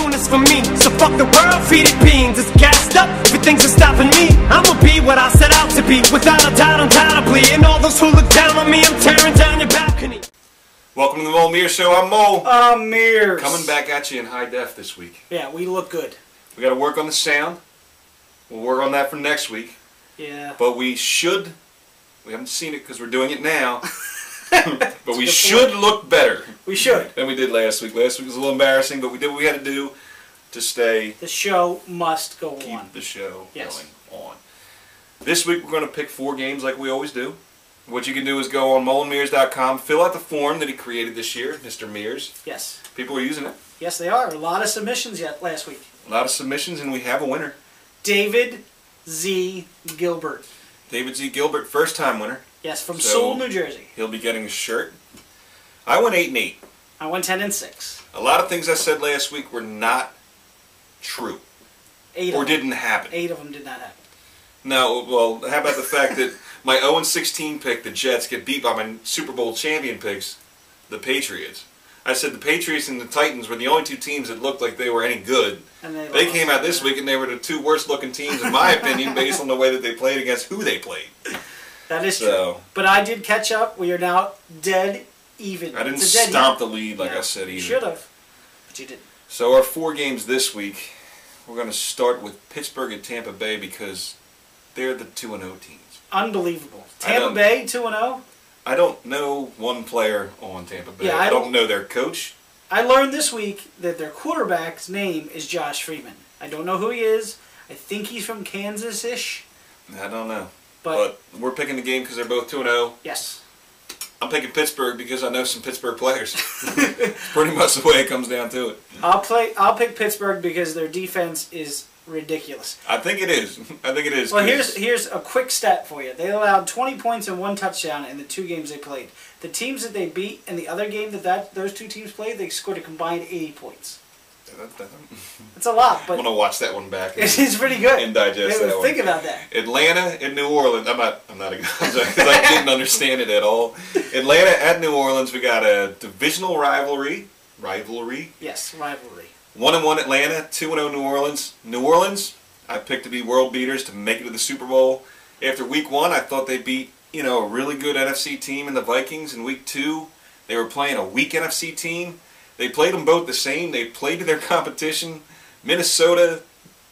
doing this for me. So fuck the world, feed it beans. It's gassed up, everything's stopping me. I'ma be what I set out to be, without a doubt, undoubtedly. And all those who look down on me, I'm tearing down your balcony. Welcome to the Mo Mears Show. I'm Mo. I'm Mears. Coming back at you in high def this week. Yeah, we look good. We got to work on the sound. We'll work on that for next week. Yeah. But we haven't seen it because we're doing it now. But we should look better. We should. Than we did last week. Last week was a little embarrassing, but we did what we had to do to stay. The show must go on. Keep the show going on. This week we're going to pick 4 games like we always do. What you can do is go on molandmears.com, fill out the form that he created this year, Mr. Mears. Yes. People are using it. Yes, they are. A lot of submissions last week. A lot of submissions, and we have a winner. David Z. Gilbert. David Z. Gilbert, first-time winner. Yes, from Seoul, New Jersey. He'll be getting a shirt. I went 8-8. I went 10-6. A lot of things I said last week were not true. 8 or of them. Didn't happen. 8 of them did not happen. No, well, how about the fact that my 0-16 pick, the Jets, get beat by my Super Bowl champion picks, the Patriots. I said the Patriots and the Titans were the only 2 teams that looked like they were any good. And they came out this week and they were the 2 worst looking teams, in my opinion, based on the way that they played against who they played. That is true. But I did catch up. We are now dead even. I didn't stomp the lead like I said either. You should have, but you didn't. So our 4 games this week, we're going to start with Pittsburgh and Tampa Bay because they're the 2-0 teams. Unbelievable. Tampa Bay 2-0? I don't know one player on Tampa Bay. Yeah, I don't know their coach. I learned this week that their quarterback's name is Josh Freeman. I don't know who he is. I think he's from Kansas-ish. I don't know. But we're picking the game because they're both 2-0. Yes. I'm picking Pittsburgh because I know some Pittsburgh players. It's pretty much the way it comes down to it. I'll pick Pittsburgh because their defense is ridiculous. I think it is. I think it is. Well, here's a quick stat for you. They allowed 20 points and 1 touchdown in the 2 games they played. The teams that they beat in the other game that those 2 teams played, they scored a combined 80 points. It's a lot, but I'm gonna watch that one back. It's pretty good. And digest that one. Think about that. Atlanta and New Orleans. I'm not because I didn't understand it at all. Atlanta at New Orleans. We got a divisional rivalry. Yes, rivalry. 1-1 Atlanta, 2-0 New Orleans. New Orleans, I picked to be world beaters to make it to the Super Bowl. After week 1, I thought they beat a really good NFC team in the Vikings. In week 2, they were playing a weak NFC team. They played them both the same. They played to their competition. Minnesota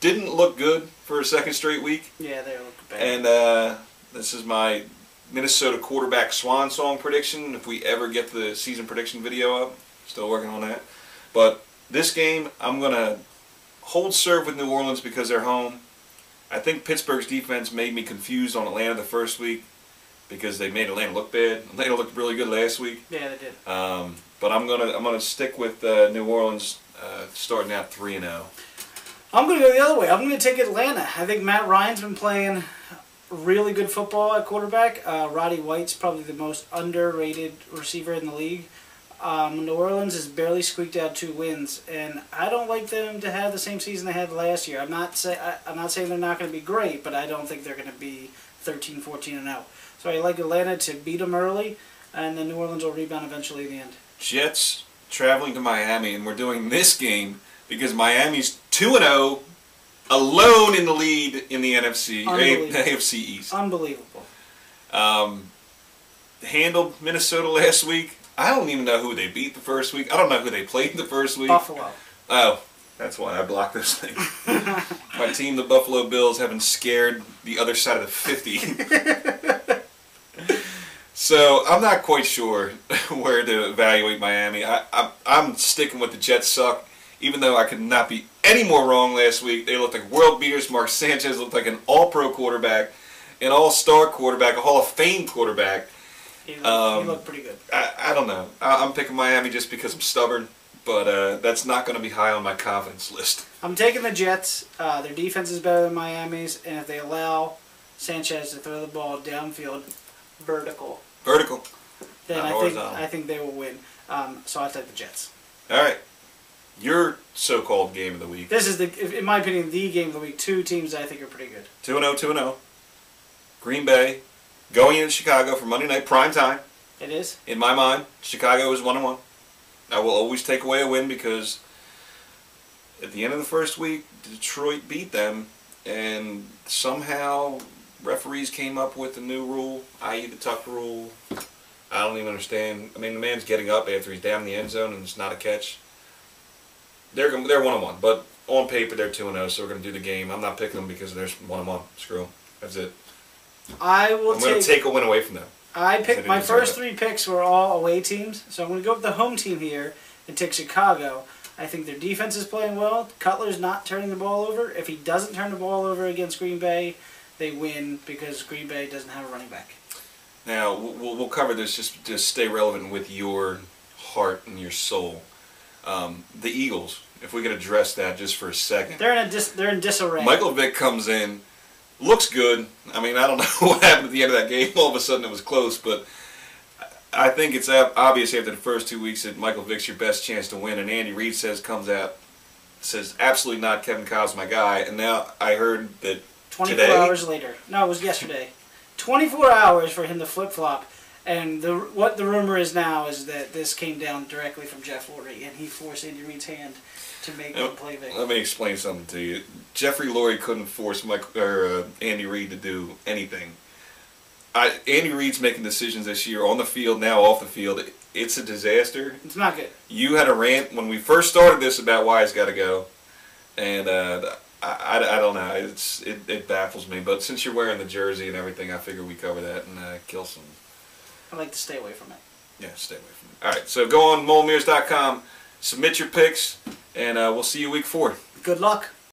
didn't look good for a 2nd straight week. Yeah, they look bad. And this is my Minnesota quarterback swan song prediction. If we ever get the season prediction video up, still working on that. But this game, I'm going to hold serve with New Orleans because they're home. I think Pittsburgh's defense made me confused on Atlanta the first week because they made Atlanta look bad. Atlanta looked really good last week. Yeah, they did. But I'm gonna stick with New Orleans starting out 3-0. I'm going to go the other way. I'm going to take Atlanta. I think Matt Ryan's been playing really good football at quarterback. Roddy White's probably the most underrated receiver in the league. New Orleans has barely squeaked out 2 wins, and I don't like them to have the same season they had last year. I'm not saying they're not going to be great, but I don't think they're going to be 13, 14-0. So I like Atlanta to beat them early, and then New Orleans will rebound eventually in the end. Jets traveling to Miami, and we're doing this game because Miami's 2-0, alone in the lead in the AFC East. Unbelievable. Handled Minnesota last week. I don't even know who they beat the first week. I don't know who they played the first week. Buffalo. Oh, that's why I blocked this thing. My team, the Buffalo Bills, haven't scared the other side of the 50. So I'm not quite sure where to evaluate Miami. I'm sticking with the Jets suck, even though I could not be any more wrong last week. They looked like world beaters. Mark Sanchez looked like an all-pro quarterback, an all-star quarterback, a Hall of Fame quarterback. He looked pretty good. I don't know. I'm picking Miami just because I'm stubborn, but that's not going to be high on my confidence list. I'm taking the Jets. Their defense is better than Miami's, and if they allow Sanchez to throw the ball downfield, vertical, then I think they will win. So I take the Jets. All right. Your so-called game of the week. This is, in my opinion, the game of the week. 2 teams I think are pretty good. 2-0, 2-0. Green Bay going into Chicago for Monday night prime time. It is. In my mind, Chicago is 1-1. I will always take away a win because at the end of the first week, Detroit beat them, and somehow referees came up with a new rule, i.e. the tuck rule. I don't even understand. I mean, the man's getting up after he's down in the end zone and it's not a catch. They're 1-1, but on paper they're 2-0, so we're going to do the game. I'm not picking them because they're 1-1. Screw them. That's it. I'm going to take a win away from them. I picked my first 3 picks were all away teams, so I'm going to go with the home team here and take Chicago. I think their defense is playing well. Cutler's not turning the ball over. If he doesn't turn the ball over against Green Bay, they win because Green Bay doesn't have a running back. Now, we'll cover this, just stay relevant with your heart and your soul. The Eagles, if we could address that just for a second. They're in disarray. Michael Vick comes in, looks good. I mean, I don't know what happened at the end of that game. All of a sudden it was close, but I think it's obvious after the first 2 weeks that Michael Vick's your best chance to win. And Andy Reid comes out, says, absolutely not, Kevin Kyle's my guy. And now I heard that 24 hours later. No, it was yesterday. 24 hours for him to flip-flop. And what the rumor is now is that this came down directly from Jeff Lurie, and he forced Andy Reid's hand to make him play Vick. Let me explain something to you. Jeffrey Lurie couldn't force Andy Reid to do anything. Andy Reid's making decisions this year on the field, now off the field. It's a disaster. It's not good. You had a rant when we first started this about why he's got to go, and I don't know. It baffles me. But since you're wearing the jersey and everything, I figure we cover that and kill some. I like to stay away from it. Yeah, stay away from it. All right, so go on molemirrors.com, submit your picks, and we'll see you week 4. Good luck.